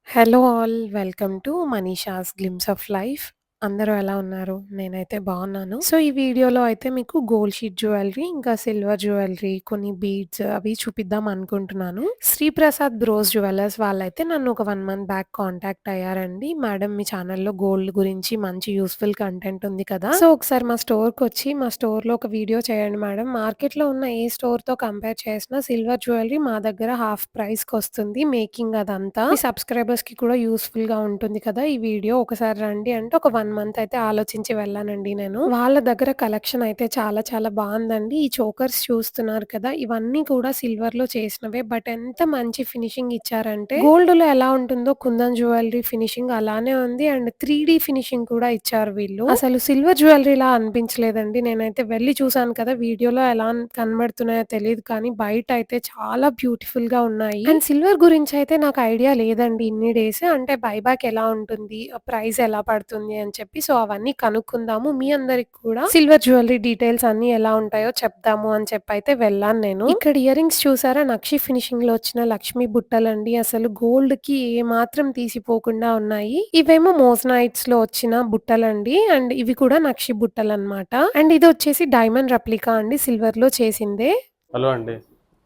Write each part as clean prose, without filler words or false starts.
Hello all. Welcome to Manisha's glimpse of life. అందరూ ఎలా ఉన్నారు? నేనైతే బాగున్నాను. సో, ఈ వీడియోలో అయితే మీకు గోల్డ్ షీట్ జ్యువెలరీ, ఇంకా సిల్వర్ జ్యువెలరీ, కొన్ని బీడ్స్ అవి చూపిద్దాం అనుకుంటున్నాను. శ్రీప్రసాద్ బ్రోస్ జ్యువెలర్స్ వాళ్ళైతే నన్ను ఒక 1 మంత్ బ్యాక్ కాంటాక్ట్ అయ్యారండి. మేడం మీ ఛానల్‌లో గోల్డ్ గురించి మంచి యూజ్‌ఫుల్ కంటెంట్ ఉంది కదా! సో, ఒకసారి మా స్టోర్‌కొచ్చి మా స్టోర్‌లో ఒక వీడియో చేయండి మేడం. మార్కెట్‌లో ఉన్న ఏ స్టోర్‌తో కంపేర్ చేసినా సిల్వర్ జ్యువెలరీ మా దగ్గర హాఫ్ ప్రైస్‌కొస్తుంది. మేకింగ్ అదంతా. మీ సబ్స్క్రైబర్స్‌కి కూడా యూజ్‌ఫుల్‌గా ఉంటుంది కదా! ఈ వీడియో ఒకసారి రండి అంటే ఒక 1 మంత్ అయితే ఆలోచించి వెళ్ళానండి నేను. వాళ్ళ దగ్గర కలెక్షన్ అయితే చాలా చాలా బావుందండి. ఈ చోకర్స్ చూస్తున్నారు కదా! ఇవన్నీ కూడా సిల్వర్‌లో చేసినవే. బట్ ఎంత మంచి ఫినిషింగ్ ఇచ్చారంటే గోల్డ్‌లో ఎలా ఉంటుందో కుందన్ జ్యువెలరీ ఫినిషింగ్ అలానే ఉంది. అండ్ 3 ఫినిషింగ్ కూడా ఇచ్చారు వీళ్ళు. అసలు సిల్వర్ జ్యువెలరీలా అనిపించలేదండి. నేనైతే వెళ్లి చూసాను కదా! వీడియోలో ఎలా కనబడుతున్నాయో తెలీదు కానీ బయట అయితే చాలా బ్యూటిఫుల్‌గా ఉన్నాయి. అండ్ సిల్వర్ గురించి అయితే నాకు ఐడియా లేదండి ఇన్ని డేస్. అంటే బైబ్యాక్ ఎలా ఉంటుంది? ప్రైస్ ఎలా పడుతుంది అని చెప్పి. సో, అవన్నీ కనుక్కుందాము. మీ అందరికి కూడా సిల్వర్ జ్యువెలరీ డీటెయిల్స్ అన్నీ ఎలా ఉంటాయో చెప్దాము అని చెప్పైతే వెళ్ళాను నేను. ఇక్కడ ఇయరింగ్స్ చూసారా? నక్షి ఫినిషింగ్‌లో వచ్చిన లక్ష్మీ బుట్టలండి. అసలు గోల్డ్‌కి ఏమాత్రం తీసిపోకుండా ఉన్నాయి. ఇవేమో మోజనైట్స్‌లో వచ్చిన బుట్టలండి. అండ్ ఇవి కూడా నక్షి బుట్టలనమాట. అండ్ ఇదొచ్చేసి డైమండ్ రెప్లికా అండి. సిల్వర్‌లో చేసిందే. హలో అండి.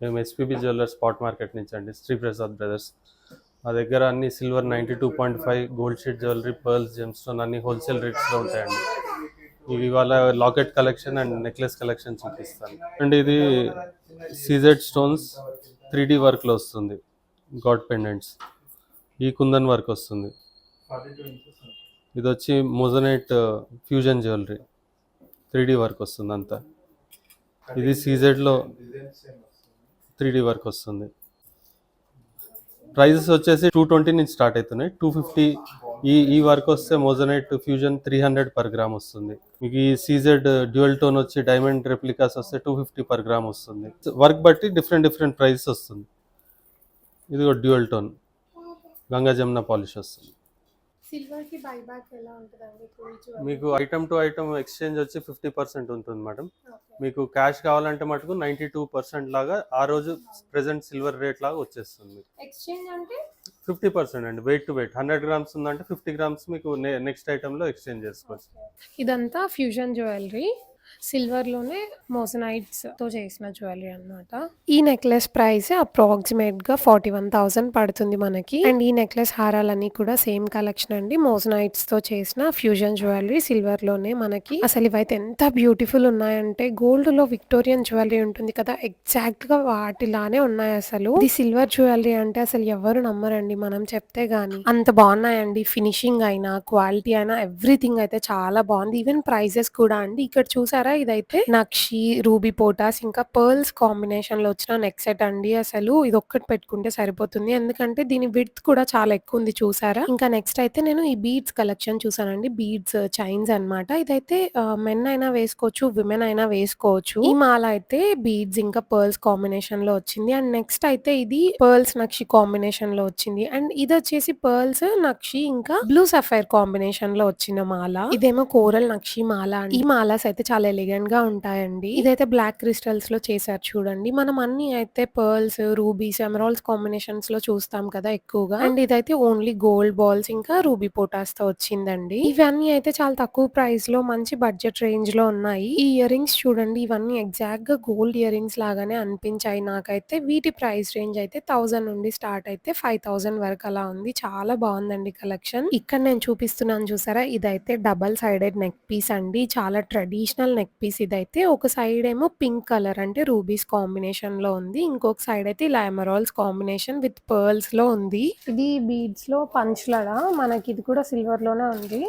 మేము ఎస్పీబీ జ్యువెలర్స్ స్పాట్ మార్కెట్ నుంచి అండి. శ్రీప్రసాద్ బ్రదర్స్. మా దగ్గర అన్ని silver 92.5 gold sheet jewellery, pearls, gem stone అన్ని హోల్సేల్ రేట్స్లో ఉంటాయండి. ఇవి ఇవాళ locket collection and necklace collection చూపిస్తాను అండ్ ఇది సీజెడ్ స్టోన్స్ 3D వర్క్లో వస్తుంది. గాడ్ పెండెంట్స్ ఈ కుందన్ వర్క్ వస్తుంది. ఇది వచ్చి moissanite fusion jewellery 3D work వస్తుంది అంతా. ఇది సీజెడ్లో 3D వర్క్ వస్తుంది. ప్రైజెస్ వచ్చేసి 220 నుంచి స్టార్ట్ అవుతున్నాయి. 250 ఈ వర్క్ వస్తే మోజనైట్ ఫ్యూజన్ 300 పర్ గ్రామ్ వస్తుంది. మీకు ఈ సీజెడ్ డ్యూయల్ టోన్ వచ్చి డైమండ్ రెప్లికాస్ వస్తే 250 పర్ గ్రామ్ వస్తుంది. వర్క్ బట్టి డిఫరెంట్ ప్రైస్ వస్తుంది. ఇది ఒక dual tone Ganga Jamuna polish వస్తుంది. సిల్వర్‌కి బైబ్యాక్ ఎలా ఉంటదండి? మీకు ఐటమ్ టు ఐటమ్ ఎక్స్చేంజ్ వచ్చి 50% ఉంటుంది మేడం. ఓకే. మీకు క్యాష్ కావాలంటే మటుకు 92% లాగా ఆ రోజు ప్రెసెంట్ సిల్వర్ రేట్ లాగా వచ్చేస్తుంది. ఎక్స్‌చేంజ్ అంటే? 50% అండి. వెయిట్ టు వెయిట్ 100 గ్రామ్స్ ఉందంటే 50 గ్రామ్స్ మీకు నెక్స్ట్ ఐటెంలో ఎక్స్చేంజ్ చేసుకోవచ్చు. ఇదంతా ఫ్యూజన్ జ్యువెలరీ. సిల్వర్‌లోనే మోజనైట్స్‌తో చేసిన జ్యువెలరీ అన్నమాట. ఈ నెక్లెస్ ప్రైస్ అప్రాక్సిమేట్‌గా 41,000 పడుతుంది మనకి. అండ్ ఈ నెక్లెస్ హారాలన్నీ కూడా సేమ్ కలెక్షన్ అండి. మోజనైట్స్‌తో చేసిన ఫ్యూజన్ జ్యువెలరీ సిల్వర్‌లోనే మనకి. అసలు ఇవైతే ఎంత బ్యూటిఫుల్ ఉన్నాయంటే గోల్డ్‌లో విక్టోరియన్ జ్యువెలరీ ఉంటుంది కదా! ఎగ్జాక్ట్‌గా వాటిలానే ఉన్నాయి అసలు. ఇది సిల్వర్ జ్యువెలరీ అంటే అసలు ఎవరు నమ్మరండి మనం చెప్తే గాని. అంత బాగున్నాయండి. ఫినిషింగ్ అయినా, క్వాలిటీ అయినా ఎవ్రీథింగ్ అయితే చాలా బాగుంది. ఈవెన్ ప్రైజెస్ కూడా అండి. ఇక్కడ చూసారా ఇదైతే నక్షి, రూబీ పోటాస్ ఇంకా పర్ల్స్ కాంబినేషన్‌లో వచ్చిన నెక్ సెట్ అండి. అసలు ఇదొక్కటి పెట్టుకుంటే సరిపోతుంది. ఎందుకంటే దీని విడ్త్ కూడా చాలా ఎక్కువుంది చూసారా? ఇంకా నెక్స్ట్ అయితే నేను ఈ బీడ్స్ కలెక్షన్ చూసానండి. బీడ్స్ చైన్స్ అన్నమాట. ఇదైతే మెన్ అయినా వేసుకోవచ్చు, విమెన్ అయినా వేసుకోవచ్చు. ఈ మాల అయితే బీడ్స్ ఇంకా పర్ల్స్ కాంబినేషన్‌లో వచ్చింది. అండ్ నెక్స్ట్ అయితే ఇది పర్ల్స్ నక్షి కాంబినేషన్‌లో వచ్చింది. అండ్ ఇదొచ్చేసి పర్ల్స్ నక్షి ఇంకా బ్లూ సఫైర్ కాంబినేషన్‌లో వచ్చిన మాల. ఇదేమో కోరల్ నక్షి మాల అండి. ఈ మాలాస్ అయితే చాలా ఎలిగెంట్‌గా ఉంటాయండి. ఇదైతే బ్లాక్ క్రిస్టల్స్‌లో చేశారు చూడండి. మనం అన్ని అయితే పర్ల్స్, రూబీస్, ఎమరాల్డ్స్ కాంబినేషన్స్‌లో చూస్తాం కదా ఎక్కువగా. అండ్ ఇదైతే ఓన్లీ గోల్డ్ బాల్స్ ఇంకా రూబీ పోటాస్‌తో వచ్చిందండి. ఇవన్నీ అయితే చాలా తక్కువ ప్రైస్‌లో మంచి బడ్జెట్ రేంజ్‌లో ఉన్నాయి. ఈ ఇయరింగ్స్ చూడండి ఇవన్నీ ఎగ్జాక్ట్‌గా గోల్డ్ ఇయరింగ్స్ లాగానే అనిపించాయి నాకైతే. వీటి ప్రైస్ రేంజ్ అయితే 1000 నుండి స్టార్ట్ అయితే 5000 వరకు అలా ఉంది. చాలా బాగుందండి కలెక్షన్. ఇక్కడ నేను చూపిస్తున్నాను చూసారా? ఇదైతే డబుల్ సైడెడ్ నెక్ పీస్ అండి. చాలా ట్రెడిషనల్ నెక్ పీస్ ఇదైతే. ఒక సైడ్ ఏమో పింక్ కలర్ అంటే రూబీస్ కాంబినేషన్‌లో ఉంది. ఇంకొక సైడ్ అయితే ఇలా ఎమరాల్డ్స్ కాంబినేషన్ విత్ పర్ల్స్‌లో ఉంది. ఇది బీడ్స్‌లో పంచ్‌లడ. మనకి ఇది కూడా సిల్వర్‌లోనే ఉంది.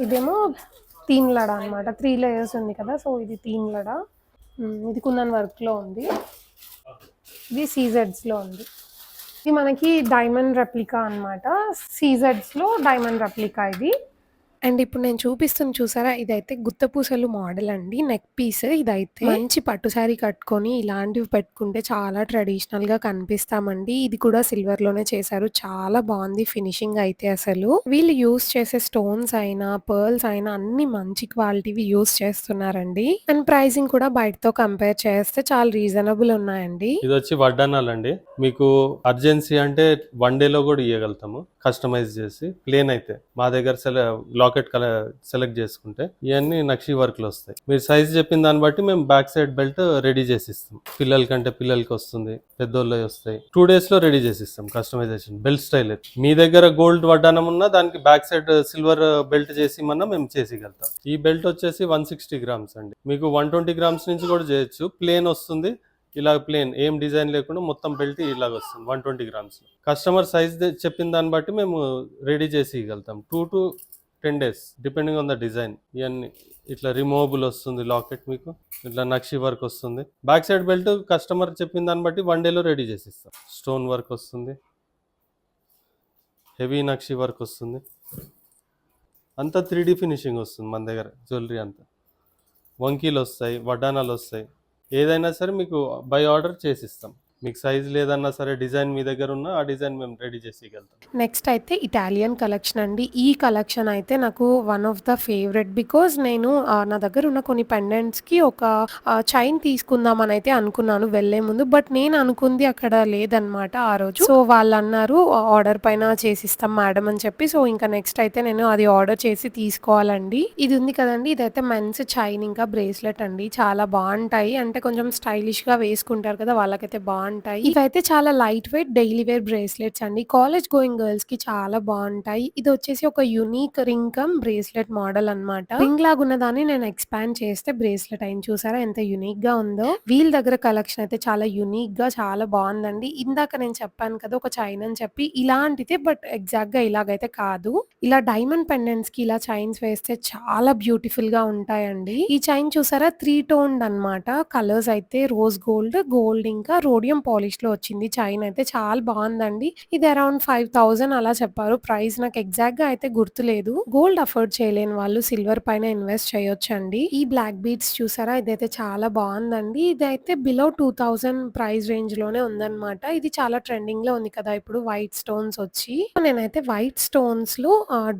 ఇదేమో 3 లడ అన్నమాట. 3 లేయర్స్ ఉంది కదా! సో, ఇది 3 లడ. ఇది కుందన్ వర్క్‌లో ఉంది. ఇది సీజెడ్స్‌లో ఉంది. ఇది మనకి డైమండ్ రెప్లికా అన్నమాట. సీజెడ్స్‌లో డైమండ్ రెప్లికా ఇది. అండ్ ఇప్పుడు నేను చూపిస్తుంది చూసారా? ఇదైతే గుత్తపూసలు మోడల్ అండి. నెక్ పీస్ ఇదైతే. మంచి పట్టు శారీ కట్టుకొని ఇలాంటివి పెట్టుకుంటే చాలా ట్రెడిషనల్‌గా కనిపిస్తామండి. ఇది కూడా సిల్వర్‌లోనే చేశారు. చాలా బావుంది ఫినిషింగ్ అయితే అసలు. వీళ్ళు యూజ్ చేసే స్టోన్స్ అయినా, పర్ల్స్ అయినా అన్నీ మంచి క్వాలిటీవి యూజ్ చేస్తున్నారండి. అండ్ ప్రైసింగ్ కూడా బయటతో కంపేర్ చేస్తే చాలా రీజనబుల్ ఉన్నాయండి. ఇది వచ్చి వడ్డానాలండి. మీకు అర్జెన్సీ అంటే 1 డేలో కూడా ఇయ్యగలుగుతాము కస్టమైజ్ చేసి. ప్లేన్ అయితే మా దగ్గర లాకెట్ సెలెక్ట్ చేసుకుంటే ఇవన్నీ నక్షి వర్క్ లో వస్తాయి. మీరు సైజ్ చెప్పిన దాన్ని బట్టి మేము బ్యాక్ సైడ్ బెల్ట్ రెడీ చేసి ఇస్తాం. పిల్లల కంటే పిల్లలకి వస్తుంది, పెద్దోళ్ళవి వస్తాయి. 2 days లో రెడీ చేసి ఇస్తాం కస్టమైజేషన్ బెల్ట్ స్టైల్. మీ దగ్గర గోల్డ్ వడ్డానం ఉన్నా దానికి బ్యాక్ సైడ్ సిల్వర్ బెల్ట్ చేసి ఇమ్మన్నా మేము చేసిగలుగుతాం. ఈ బెల్ట్ వచ్చేసి 160 grams అండి. మీకు 120 grams నుంచి కూడా చేయొచ్చు. ప్లేన్ వస్తుంది, ఇలా ప్లేన్ ఏం డిజైన్ లేకుండా మొత్తం బెల్ట్ ఇలాగ వస్తుంది 120 grams. కస్టమర్ సైజ్ చెప్పిన దాన్ని బట్టి మేము రెడీ చేసి ఇవ్వగలుగుతాం. 2 to 10 days depending on the design. ఇవన్నీ ఇట్లా రిమూవబుల్ వస్తుంది లాకెట్, మీకు ఇట్లా నక్షి వర్క్ వస్తుంది. బ్యాక్ సైడ్ బెల్ట్ కస్టమర్ చెప్పిన దాన్ని బట్టి 1 డేలో రెడీ చేసి ఇస్తాం. స్టోన్ వర్క్ వస్తుంది, హెవీ నక్షి వర్క్ వస్తుంది, అంతా 3D ఫినిషింగ్ వస్తుంది మన దగ్గర. జ్యువెలరీ అంతా వంకీలు వస్తాయి, వడ్డానాలు వస్తాయి. ఏదైనా సరే మీకు బై ఆర్డర్ చేసిస్తాం. మీకు సైజ్ లేదన్నా సరే డిజైన్ మీ దగ్గర ఉన్న ఆ డిజైన్ మేము రెడీ చేసి ఇవ్వగలుగుతాం. నెక్స్ట్ అయితే ఇటాలియన్ కలెక్షన్ అండి. ఈ కలెక్షన్ అయితే నాకు one of the favourite. Because నేను నా దగ్గర ఉన్న కొన్ని పెండెంట్స్‌కి ఒక చైన్ తీసుకుందామని అయితే అనుకున్నాను వెళ్ళే ముందు. బట్ నేను అనుకుంది అక్కడ లేదనమాట ఆ రోజు. సో వాళ్ళన్నారు ఆర్డర్ పైన చేసిస్తాం మేడం అని చెప్పి. సో ఇంకా నెక్స్ట్ అయితే నేను అది ఆర్డర్ చేసి తీసుకోవాలండి. ఇది ఉంది కదండీ! ఇదైతే మెన్స్ చైన్ ఇంకా బ్రేస్లెట్ అండి. చాలా బావుంటాయి. అంటే కొంచెం స్టైలిష్‌గా వేసుకుంటారు కదా! వాళ్ళకైతే బావుంటాయి. ఇవైతే చాలా light weight daily wear bracelets అండి. కాలేజ్ గోయింగ్ గర్ల్స్‌కి చాలా బావుంటాయి. ఇదొచ్చేసి ఒక unique ring cum bracelet model అన్నమాట. రింగ్ లాగున్న దాన్ని నేను ఎక్స్‌పాండ్ చేస్తే బ్రేస్లెట్ అయింది. చూసారా ఎంత యూనిక్‌గా ఉందో? వీళ్ళ దగ్గర కలెక్షన్ అయితే చాలా యూనిక్‌గా చాలా బావుందండి. ఇందాక నేను చెప్పాను కదా! ఒక చైన్ అని చెప్పి ఇలాంటిదే బట్ ఎగ్జాక్ట్‌గా ఇలాగైతే కాదు. ఇలా డైమండ్ పెండెంట్స్‌కి ఇలా చైన్స్ వేస్తే చాలా బ్యూటిఫుల్‌గా ఉంటాయండి. ఈ చైన్ చూసారా 3 టోన్డ్ అన్నమాట. కలర్స్ అయితే రోజ్ గోల్డ్, గోల్డ్ ఇంకా రోడియం పాలిష్‌లో వచ్చింది. చైన్ అయితే చాలా బావుందండి. ఇది అరౌండ్ 5000 అలా చెప్పారు. ప్రైస్ నాకు ఎగ్జాక్ట్‌గా అయితే గుర్తులేదు. గోల్డ్ అఫోర్డ్ చేయలేని వాళ్ళు సిల్వర్ పైన ఇన్వెస్ట్ చేయొచ్చండి. ఈ బ్లాక్ బీడ్స్ చూసారా? ఇదైతే చాలా బావుందండి. ఇదైతే బిలో 2000 ప్రైస్ రేంజ్‌లోనే ఉందన్నమాట. ఇది చాలా ట్రెండింగ్‌లో ఉంది కదా! ఇప్పుడు వైట్ స్టోన్స్ వచ్చి. నేనైతే వైట్ స్టోన్స్‌లో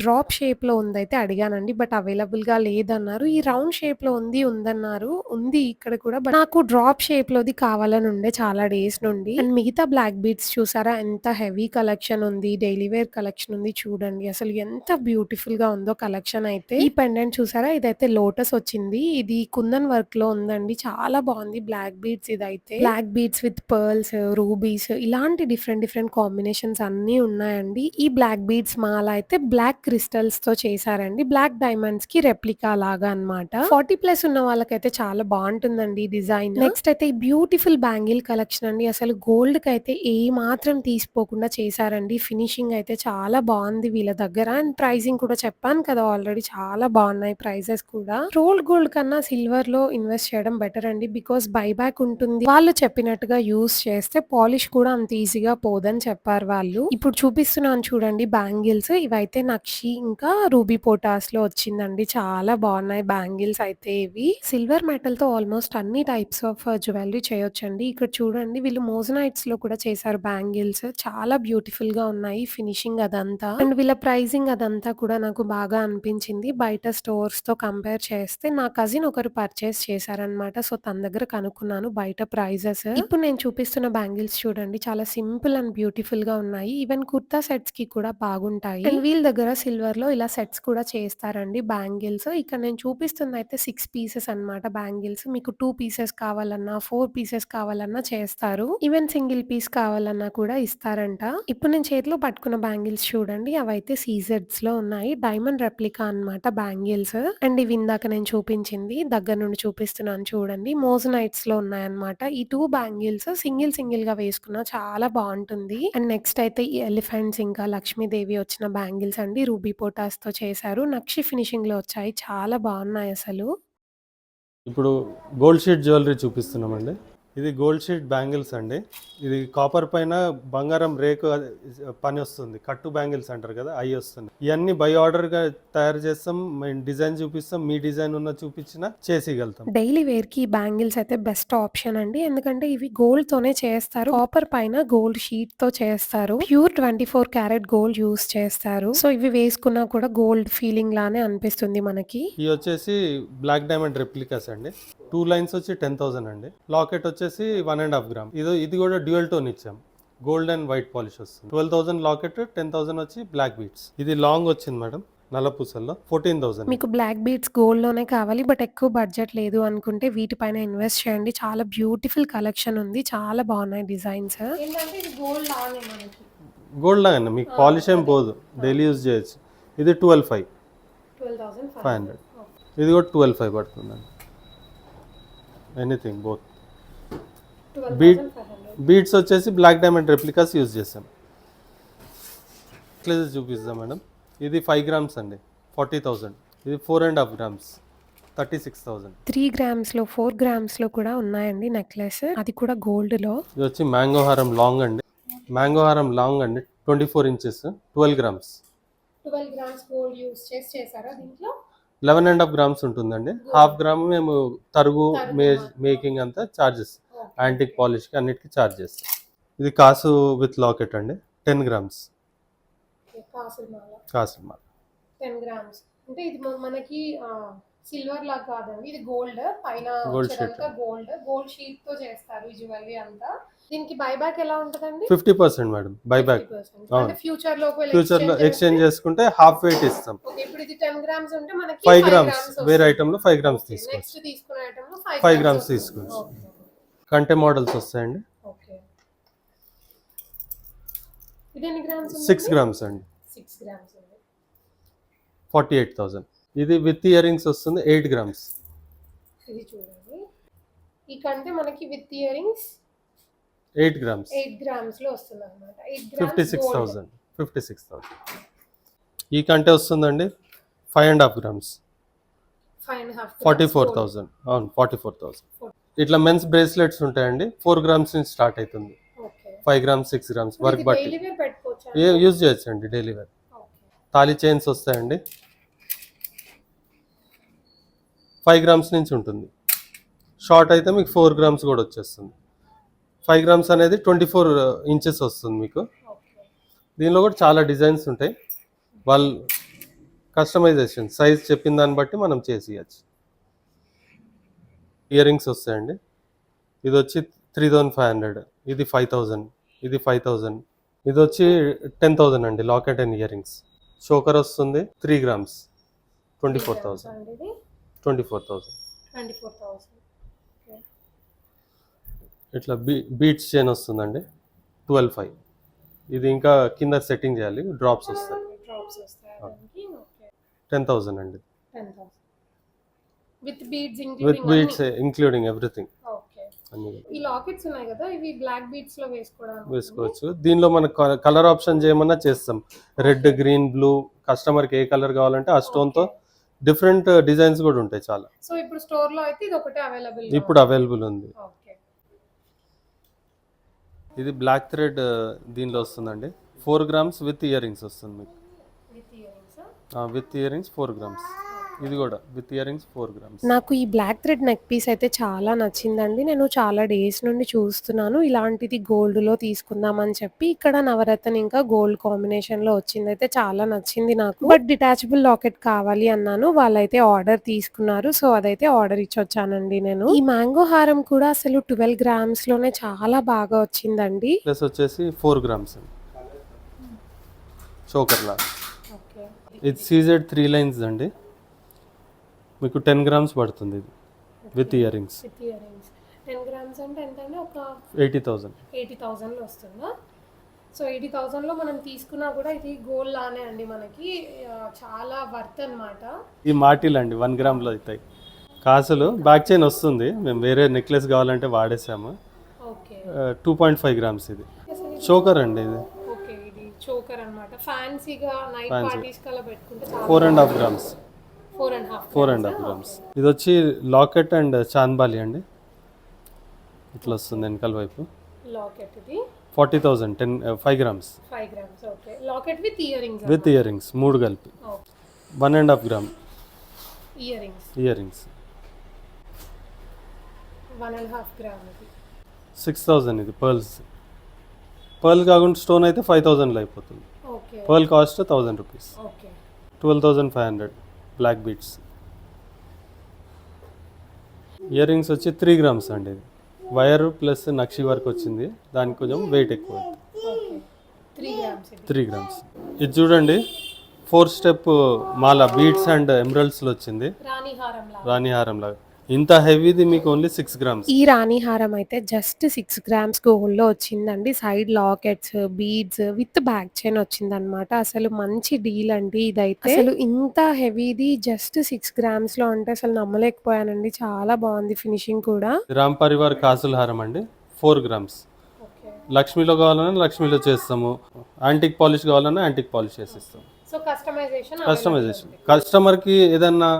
డ్రాప్ షేప్‌లో ఉందైతే అడిగానండి. బట్ అవైలబుల్‌గా లేదన్నారు. ఈ రౌండ్ షేప్‌లో ఉందన్నారు. ఉంది ఇక్కడ కూడా. బట్ నాకు డ్రాప్ షేప్‌లోది కావాలని ఉండే చాలా డేస్ నుండి. అండ్ మిగతా బ్లాక్ బీడ్స్ చూసారా? ఎంత హెవీ కలెక్షన్ ఉంది. డైలీ వేర్ కలెక్షన్ ఉంది చూడండి. అసలు ఎంత బ్యూటిఫుల్‌గా ఉందో కలెక్షన్ అయితే. ఈ పెండెంట్ చూసారా? ఇదైతే లోటస్ వచ్చింది. ఇది కుందన్ వర్క్‌లో ఉందండి. చాలా బావుంది బ్లాక్ బీడ్స్ ఇదైతే. Black beads with pearls, rubies ఇలాంటి డిఫరెంట్ కాంబినేషన్స్ అన్నీ ఉన్నాయండి. ఈ బ్లాక్ బీడ్స్ మాల అయితే బ్లాక్ క్రిస్టల్స్‌తో చేశారండి. బ్లాక్ డైమండ్స్‌కి రెప్లికా లాగా అన్నమాట. 40+ ఉన్న వాళ్ళకైతే చాలా బావుంటుందండి ఈ డిజైన్. నెక్స్ట్ అయితే ఈ బ్యూటిఫుల్ బ్యాంగిల్ కలెక్షన్ అండి. అసలు గోల్డ్‌కైతే ఏ మాత్రం తీసిపోకుండా చేశారండి. ఫినిషింగ్ అయితే చాలా బావుంది వీళ్ళ దగ్గర. అండ్ ప్రైజింగ్ కూడా చెప్పాను కదా ఆల్రెడీ చాలా బావున్నాయి ప్రైజెస్ కూడా. రోల్డ్ గోల్డ్ కన్నా సిల్వర్‌లో ఇన్వెస్ట్ చేయడం బెటర్ అండి. బికాజ్ బైబ్యాక్ ఉంటుంది. వాళ్ళు చెప్పినట్టుగా యూజ్ చేస్తే పాలిష్ కూడా అంత ఈజీగా పోదని చెప్పారు వాళ్ళు. ఇప్పుడు చూపిస్తున్నాను చూడండి బ్యాంగిల్స్. ఇవైతే నక్షి ఇంకా రూబీ పోటాస్‌లో వచ్చిందండి. చాలా బావున్నాయి బ్యాంగిల్స్ అయితే ఇవి. సిల్వర్ మెటల్‌తో ఆల్మోస్ట్ అన్ని టైప్స్ ఆఫ్ జ్యువెలరీ చేయొచ్చండి. ఇక్కడ చూడండి వీళ్ళు మోజనైట్స్‌లో కూడా చేశారు బ్యాంగిల్స్. చాలా బ్యూటిఫుల్‌గా ఉన్నాయి ఫినిషింగ్ అదంతా. అండ్ వీళ్ళ ప్రైజింగ్ అదంతా కూడా నాకు బాగా అనిపించింది. బయట స్టోర్స్‌తో కంపేర్ చేస్తే నా కజిన్ ఒకరు పర్చేస్ చేశారనమాట. సో తన దగ్గర కనుక్కున్నాను బయట ప్రైజెస్. ఇప్పుడు నేను చూపిస్తున్న బ్యాంగిల్స్ చూడండి చాలా సింపుల్ అండ్ బ్యూటిఫుల్‌గా ఉన్నాయి. ఈవెన్ కుర్తా సెట్స్‌కి కూడా బాగుంటాయి. అండ్ వీళ్ళ దగ్గర సిల్వర్‌లో ఇలా సెట్స్ కూడా చేస్తారండి బ్యాంగిల్స్. ఇక్కడ నేను చూపిస్తుంది అయితే 6 పీసెస్ అన్నమాట బ్యాంగిల్స్. మీకు 2 పీసెస్ కావాలన్నా, 4 పీసెస్ కావాలన్నా చేస్తారు. ఈవెన్ సింగిల్ పీస్ కావాలన్నా కూడా ఇస్తారంట. ఇప్పుడు నేను చేతిలో పట్టుకున్న బ్యాంగిల్స్ చూడండి అవైతే సీజెడ్స్‌లో ఉన్నాయి. డైమండ్ రెప్లికా అన్నమాట బ్యాంగిల్స్. అండ్ ఇవి ఇందాక నేను చూపించింది దగ్గర నుండి చూపిస్తున్నాను చూడండి. మోజనైట్స్‌లో ఉన్నాయన్నమాట. ఈ 2 బ్యాంగిల్స్ సింగిల్‌గా వేసుకున్నా చాలా బావుంటుంది. అండ్ నెక్స్ట్ అయితే ఈ ఎలిఫెంట్స్ ఇంకా లక్ష్మీదేవి వచ్చిన బ్యాంగిల్స్ అండి. రూబీ పోటాస్‌తో చేశారు. నక్షి ఫినిషింగ్‌లో వచ్చాయి. చాలా బావున్నాయి అసలు. ఇప్పుడు గోల్డ్ షీట్ జ్యువెలరీ చూపిస్తున్నామండి. ఇది గోల్డ్ షీట్ బ్యాంగిల్స్ అండి. ఇది కాపర్ పైన బంగారం రేకు పని వస్తుంది, కట్టు బ్యాంగిల్స్ అంటారు కదా, అవి వస్తుంది. ఇవన్నీ బై ఆర్డర్ గా తయారు చేస్తాం, మేము డిజైన్ చూపిస్తాం, మీ డిజైన్ ఉన్న చూపించినా చేసిగలుగుతాం. డైలీ వేర్ కి బ్యాంగిల్స్ అయితే బెస్ట్ ఆప్షన్ అండి. ఎందుకంటే ఇవి గోల్డ్ తోనే చేస్తారు. కాపర్ పైన గోల్డ్ షీట్ తో చేస్తారు. ప్యూర్ 24 క్యారెట్ గోల్డ్ యూస్ చేస్తారు. సో ఇవి వేసుకున్నా కూడా గోల్డ్ ఫీలింగ్ లానే అనిపిస్తుంది మనకి. ఇవి వచ్చేసి బ్లాక్ డైమండ్ రెప్లికాస్ అండి. 2 లైన్స్ వచ్చి 10,000 అండి. లాకెట్ వచ్చేసి 1.5 గ్రామ్. ఇది కూడా డ్యూయల్ టోన్ ఇచ్చాం, గోల్డ్ అండ్ వైట్ పాలిష్ వస్తుంది. 12,000 లాకెట్, 10,000 వచ్చి బ్లాక్ బీట్స్. ఇది లాంగ్ వచ్చింది మేడం, నల్లపూసల్లో 14,000. మీకు బ్లాక్ బీడ్స్ గోల్డ్ లోనే కావాలి బట్ ఎక్కువ బడ్జెట్ లేదు అనుకుంటే వీటిపైన ఇన్వెస్ట్ చేయండి. చాలా బ్యూటిఫుల్ కలెక్షన్ ఉంది, చాలా బాగున్నాయి డిజైన్స్. ఏంటంటే ఇది గోల్డ్ లానే మనకి, గోల్డ్ లాగా మీకు పాలిష్ ఏం పోదు, డైలీ యూజ్ చేయొచ్చు. ఇది 12,500. ఇది కూడా 12,500 పడుతుందండి. Anything both. బీడ్స్ వచ్చేసి బ్లాక్ డైమండ్ రెప్లికాస్ యూజ్ చేసాం. నెక్లెస్ చూపిస్తాం మేడం. ఇది 5 గ్రామ్స్ అండి, 40,000. ఇది 4.5 గ్రామ్స్, 36,000. 3 గ్రామ్స్ లో 4 గ్రామ్స్ లో కూడా ఉన్నాయండి నెక్లెస్, అది కూడా గోల్డ్ లో. ఇది వచ్చి మ్యాంగో హారం లాంగ్ అండి, మ్యాంగో హారం లాంగ్ అండి, 24 inches, 12 grams. 12 grams gold use చేసారా దీంట్లో? 11.5 గ్రామ్స్ ఉంటుందండి. హాఫ్ గ్రామ్ మేము తరుగు మేకింగ్ అంతా చార్జెస్, యాంటిక్ పాలిష్కి అన్నిటికీ చార్జ్ చేస్తాం. ఇది కాసు విత్ లాకెట్ అండి, 10 గ్రామ్స్. కాసుల మాల 10 గ్రామ్స్ అంటే ఇది మనకి సిల్వర్ లా కాదండి, ఇది గోల్డ్ పైన గోల్డ్ షీట్ తో చేస్తారు ఈ జ్యువెలరీ అంతా. దీనికి బైబ్యాక్ ఎలా ఉంటదండి? 50% మేడం బైబ్యాక్. అంటే ఫ్యూచర్ లో ఎక్స్చేంజ్ చేసుకుంటే హాఫ్ వెయిట్ ఇస్తాం. ఇప్పుడు ఇది 10 గ్రామ్స్ ఉంటే మనకి 5 గ్రామ్స్ వేరే ఐటమ్ లో 5 గ్రామ్స్ తీసుకోవచ్చు. నెక్స్ట్ తీసుకునే ఐటమ్ లో 5 గ్రామ్స్ తీసుకోవచ్చు. కంటే మోడల్స్ వస్తాయండి. ఓకే, ఇది ఎన్ని గ్రామ్స్? 6 గ్రామ్స్ అండి, 6 గ్రామ్స్ అండి, 48,000. ఇది విత్ ఇయర్ రింగ్స్ వస్తుంది, 8 గ్రామ్స్. ఇది చూడండి, ఈ కంటే మనకి with ear rings 8 grams, 8 grams లో వస్తుంది అన్నమాట. 8 గ్రామ్స్ 56,000. ఈ కంటే వస్తుందండి 5.5 గ్రామ్స్, 44,000. అవును, 44,000. ఇట్లా మెన్స్ బ్రేస్లెట్స్ ఉంటాయండి, 4 గ్రామ్స్ నుంచి స్టార్ట్ అవుతుంది. 5 గ్రామ్స్, 6 గ్రామ్స్ వర్క్ బట్టి యూజ్ చేయొచ్చు అండి డైలీ వేర్. తాళీ చైన్స్ వస్తాయండి, 5 గ్రామ్స్ నుంచి ఉంటుంది. షార్ట్ అయితే మీకు 4 గ్రామ్స్ కూడా వచ్చేస్తుంది. 5 గ్రామ్స్ అనేది 24 ఇంచెస్ వస్తుంది మీకు. దీనిలో కూడా చాలా డిజైన్స్ ఉంటాయి, వాళ్ళు కస్టమైజేషన్ సైజ్ చెప్పిన దాన్ని బట్టి మనం చేసి ఇవ్వచ్చు. ఇయర్ రింగ్స్ వస్తాయండి, ఇది వచ్చి 3,500, ఇది 5,000, ఇది 5,000, ఇది వచ్చి 10,000 అండి. Locket and ear rings. Choker వస్తుంది 3 గ్రామ్స్, 24,000. 24,000. ఇట్లా బీట్స్ చైన్ వస్తుందండి, 12,500. ఇది ఇంకా కింద సెట్టింగ్ చేయాలి, డ్రాప్స్ వస్తాయి. 10,000 అండి, విత్ బీడ్స్ ఇంక్లూడింగ్ ఎవ్రీథింగ్. ఈ లాకెట్స్ ఉన్నాయి కదా, ఇవి బ్లాక్ బీడ్స్ లో వేసుకోవచ్చు. దీనిలో మన కలర్ ఆప్షన్ చేయమన్నా చేస్తాం, రెడ్, గ్రీన్, బ్లూ. కస్టమర్ కి ఏ కలర్ కావాలంటే ఆ స్టోన్ తో డిఫరెంట్ డిజైన్స్ కూడా ఉంటాయి చాలా. సో ఇప్పుడు స్టోర్ లో అయితే ఇది ఒకటే అవైలబుల్ ఉంది. ఇది బ్లాక్ థ్రెడ్ దీనిలో వస్తుందండి, 4 గ్రామ్స్ విత్ ఇయర్ రింగ్స్ వస్తుంది మీకు. With ear rings 4 grams. ఇది కూడా విత్ ఇయర్ రింగ్స్ 4 గ్రామ్స్. నాకు ఈ బ్లాక్ థ్రెడ్ నెక్ పీస్ అయితే చాలా నచ్చిందండి. నేను చాలా డేస్ నుండి చూస్తున్నాను ఇలాంటిది గోల్డ్ లో తీసుకుందామని చెప్పి. ఇక్కడ నవరత్న ఇంకా గోల్డ్ కాంబినేషన్ లో వచ్చింది, అయితే చాలా నచ్చింది నాకు. బట్ డిటాచబుల్ లాకెట్ కావాలి అన్నాను, వాళ్ళైతే ఆర్డర్ తీసుకున్నారు. సో అదైతే ఆర్డర్ ఇచ్చి వచ్చానండి నేను. ఈ మ్యాంగో హారం కూడా అసలు 12 గ్రామ్స్ లోనే చాలా బాగా వచ్చిందండి. ప్లస్ వచ్చేసి 4 గ్రామ్స్ చోకర్ లాగా. ఇది సీజెడ్ 3 లైన్స్ అండి, మీకు 10 గ్రామ్స్ పడుతుంది. ఇది విత్ ఇయర్ రింగ్స్. 10 గ్రామ్స్ అంటే ఎంత అండి? ఒక 80,000 లో వస్తుందా? సో 80,000 లో మనం తీసుకున్నా కూడా ఇది గోల్డ్ లానే అండి, మనకి చాలా వర్త్ అన్నమాట. ఈ మాటిల్ అండి 1 గ్రామ్ లో అవుతాయి. కాసులు బ్యాక్ చైన్ వస్తుంది, మేము వేరే నెక్లెస్ కావాలంటే వాడేసాము. 2.5 గ్రామ్స్. ఇది చోకర్ అండి, ఇది చోకర్ అన్నమాట. ఫ్యాన్సీగా నైట్ పార్టీస్ కలా పెట్టుకుంటే 4.5 గ్రామ్స్. 4.5 గ్రామ్స్. ఇది వచ్చి లాకెట్ అండ్ చాన్బాలి అండి, ఇట్లా వస్తుంది వెనకాల వైపు. లాకెట్ ఇది 40,000 5 grams 5 grams. Okay, locket with ear rings. With ear rings 3 కలిపి 1.5 గ్రామ్ ఇయర్ రింగ్స్. 1.5 grams ఇది. 6,000 ఇది పర్ల్ కాకుండా స్టోన్ అయితే 5,000లో అయిపోతుంది. Okay pearl cost 1,000 rupees. Okay 12,500 black beads. Ear rings వచ్చి 3 గ్రామ్స్ అండి. ఇది వైర్ ప్లస్ నక్షి వర్క్ వచ్చింది, దానికి కొంచెం వెయిట్ ఎక్కువ. ఓకే 3 grams ఇది. 3 గ్రామ్స్. ఇది చూడండి 4 స్టెప్ మాల బీట్స్ అండ్ ఎమరల్డ్స్లో వచ్చింది, రాణి హారం లాగా. ఇంత హెవీది మీకు ఓన్లీ 6 గ్రామ్స్. ఈ రాణి హారం అయితే జస్ట్ 6 grams గోల్డ్ లో వచ్చిందండి. Side lockets, beads with back chain వచ్చింది అనమాట. అసలు మంచి డీల్ అండి ఇదైతే. అసలు ఇంత హెవీది జస్ట్ 6 grams లో అంటే అసలు నమ్మలేకపోయానండి. చాలా బాగుంది ఫినిషింగ్ కూడా. రామ్ పరివార్ కాసుల హారం అండి 4 గ్రామ్స్. లక్ష్మీలో కావాలన్నా లక్ష్మీలో చేస్తాము, యాంటిక్ పాలిష్ కావాలన్నా యాంటిక్ పాలిష్ చేసిస్తాం. సో కస్టమైజేషన్ కస్టమర్కి ఏదన్నా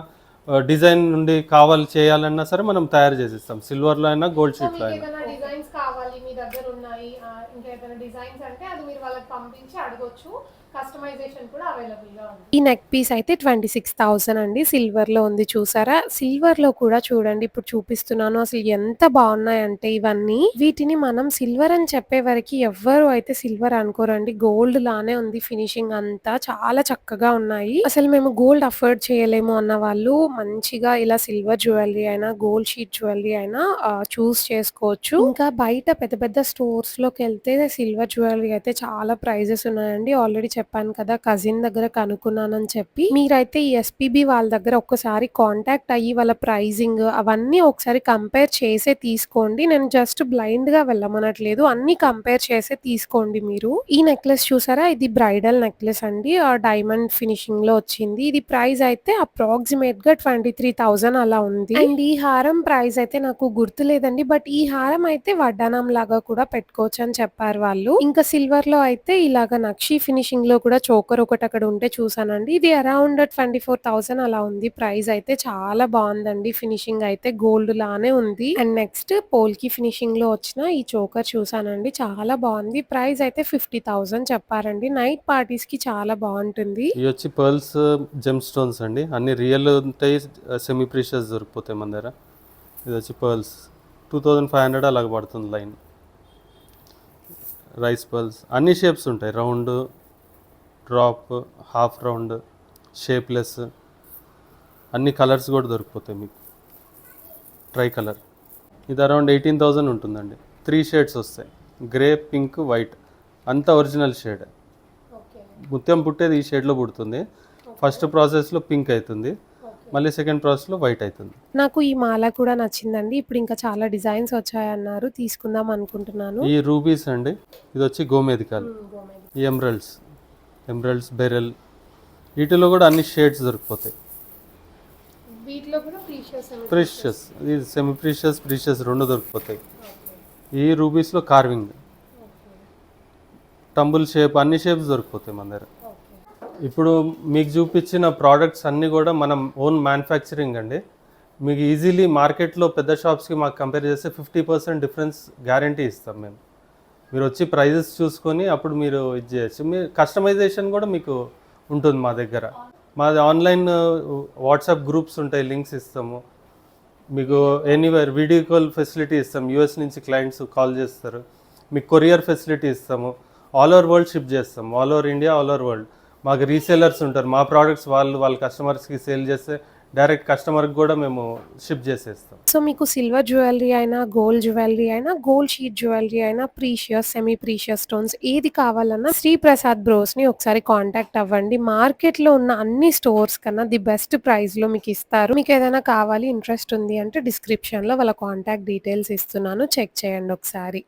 డిజైన్ నుండి కావాలి చేయాలన్నా సరే మనం తయారు చేసిస్తాం. సిల్వర్లో అయినా గోల్డ్ షీట్లో అయినా. ఏదైనా డిజైన్స్ కావాలి మీ దగ్గర ఉన్నాయి, ఇంకా ఏదైనా డిజైన్స్ అంటే అది మీరు వాళ్ళకి పంపించి అడగొచ్చు. కస్టమైజేషన్ కూడా అవైలబుల్ గా ఉంది. ఈ నెక్ పీస్ అయితే 26,000 అండి. సిల్వర్ లో ఉంది చూసారా. సిల్వర్ లో కూడా చూడండి ఇప్పుడు చూపిస్తున్నాను. అసలు ఎంత బాగున్నాయంటే ఇవన్నీ. వీటిని మనం సిల్వర్ అని చెప్పే వరకు ఎవ్వరు అయితే సిల్వర్ అనుకోరండి. గోల్డ్ లానే ఉంది ఫినిషింగ్ అంతా. చాలా చక్కగా ఉన్నాయి. అసలు మేము గోల్డ్ అఫోర్డ్ చేయలేము అన్న వాళ్ళు మంచిగా ఇలా సిల్వర్ జ్యువెలరీ అయినా గోల్డ్ షీట్ జ్యువెలరీ అయినా చూస్ చేసుకోవచ్చు. ఇంకా బయట పెద్ద పెద్ద స్టోర్స్ లోకి వెళ్తే సిల్వర్ జ్యువెలరీ అయితే చాలా ప్రైజెస్ ఉన్నాయండి. ఆల్రెడీ చెప్పాను కదా, కజిన్ దగ్గర కనుక్కున్నానని చెప్పి. మీరైతే ఈ ఎస్పీబీ వాళ్ళ దగ్గర ఒక్కసారి కాంటాక్ట్ అయ్యి వాళ్ళ ప్రైజింగ్ అవన్నీ ఒకసారి కంపేర్ చేసే తీసుకోండి. నేను జస్ట్ బ్లైండ్ గా వెళ్ళమనట్లేదు, అన్ని కంపేర్ చేసే తీసుకోండి మీరు. ఈ నెక్లెస్ చూసారా, ఇది బ్రైడల్ నెక్లెస్ అండి. డైమండ్ ఫినిషింగ్ లో వచ్చింది. ఇది ప్రైస్ అయితే అప్రాక్సిమేట్ గా 23,000 అలా ఉంది. అండ్ ఈ హారం ప్రైస్ అయితే నాకు గుర్తు లేదండి, బట్ ఈ హారం అయితే వడ్డానం లాగా కూడా పెట్టుకోవచ్చు అని చెప్పారు వాళ్ళు. ఇంకా సిల్వర్ లో అయితే ఇలాగా నక్షి ఫినిషింగ్ లో కూడా చోకర్ ఒకటి అక్కడ ఉంటే చూసానండి. ఇది అరౌండ్ 24,000 అలా ఉంది. ప్రైస్ అయితే చాలా బాగుందండి. ఫినిషింగ్ అయితే గోల్డ్ లానే ఉంది. అండ్ నెక్స్ట్ పోల్కి ఫినిషింగ్ లో వచ్చిన ఈ చోకర్ చూసానండి, చాలా బాగుంది. ప్రైస్ అయితే 50,000 చెప్పారండి. నైట్ పార్టీస్ కి చాలా బాగుంటుంది. ఇవి వచ్చి పర్ల్స్ జెమ్ స్టోన్స్ అండి. అన్ని రియల్ ఉంటాయి, సెమీ ప్రీషియస్ దొరికిపోతాయి మన దగ్గర. ఇది వచ్చి పర్ల్స్ 2,500 అలాగ పడుతుంది లైన్. రైస్ పర్ల్స్ అన్ని షేప్స్ ఉంటాయి, round, drop, half round, shapeless, అన్ని కలర్స్ కూడా దొరికిపోతాయి మీకు. ట్రై కలర్ ఇది అరౌండ్ 18,000 ఉంటుందండి. 3 షేడ్స్ వస్తాయి, గ్రే, పింక్, వైట్, అంతా ఒరిజినల్ షేడ్. ముత్యం పుట్టేది ఈ షేడ్లో పుడుతుంది. ఫస్ట్ ప్రాసెస్లో పింక్ అవుతుంది, మళ్ళీ సెకండ్ ప్రాసెస్లో వైట్ అవుతుంది. నాకు ఈ మాల కూడా నచ్చిందండి. ఇప్పుడు ఇంకా చాలా డిజైన్స్ వచ్చాయన్నారు, తీసుకుందాం అనుకుంటున్నాను. ఈ రూబీస్ అండి, ఇది వచ్చి గోమేదికాలు. ఈ ఎమరల్డ్స్, బెరెల్, వీటిలో కూడా అన్ని షేడ్స్ దొరికిపోతాయి. వీటిలో కూడా ప్రీషియస్, ఇది సెమీ ప్రీషియస్ రెండు దొరికిపోతాయి. ఈ రూబీస్లో కార్వింగ్, టంబుల్ షేప్, అన్ని షేప్స్ దొరికిపోతాయి మన దగ్గర. ఇప్పుడు మీకు చూపించిన ప్రోడక్ట్స్ అన్నీ కూడా మనం ఓన్ మ్యానుఫ్యాక్చరింగ్ అండి. మీకు ఈజీలీ మార్కెట్లో పెద్ద షాప్స్కి మాకు కంపేర్ చేస్తే 50% డిఫరెన్స్ గ్యారంటీ ఇస్తాం మేము. మీరు వచ్చి ప్రైజెస్ చూసుకొని అప్పుడు మీరు ఇది చేయొచ్చు. మీరు కస్టమైజేషన్ కూడా మీకు ఉంటుంది మా దగ్గర. మాది ఆన్లైన్ వాట్సాప్ గ్రూప్స్ ఉంటాయి, లింక్స్ ఇస్తాము మీకు. ఎనీవేర్ వీడియో కాల్ ఫెసిలిటీ ఇస్తాం. యూఎస్ నుంచి క్లయింట్స్ కాల్ చేస్తారు, మీకు కొరియర్ ఫెసిలిటీ ఇస్తాము. ఆల్ ఓవర్ వరల్డ్ షిప్ చేస్తాం, all over India, all over world. మాకు రీసేలర్స్ ఉంటారు, మా ప్రోడక్ట్స్ వాళ్ళ కస్టమర్స్కి సేల్ చేస్తే డైరెక్ట్ కస్టమర్కి కూడా మేము షిప్ చేసేస్తాం. సో మీకు సిల్వర్ జ్యువెలరీ అయినా గోల్డ్ జ్యువెలరీ అయినా గోల్డ్ షీట్ జ్యువెలరీ అయినా ప్రీషియస్, సెమీ ప్రీషియస్ స్టోన్స్ ఏది కావాలన్నా శ్రీ ప్రసాద్ బ్రోస్ని ఒకసారి కాంటాక్ట్ అవ్వండి. మార్కెట్లో ఉన్న అన్ని స్టోర్స్ కన్నా ది బెస్ట్ ప్రైస్లో మీకు ఇస్తారు. మీకు ఏదైనా కావాలి, ఇంట్రెస్ట్ ఉంది అంటే డిస్క్రిప్షన్లో వాళ్ళ కాంటాక్ట్ డీటెయిల్స్ ఇస్తున్నాను, చెక్ చేయండి ఒకసారి.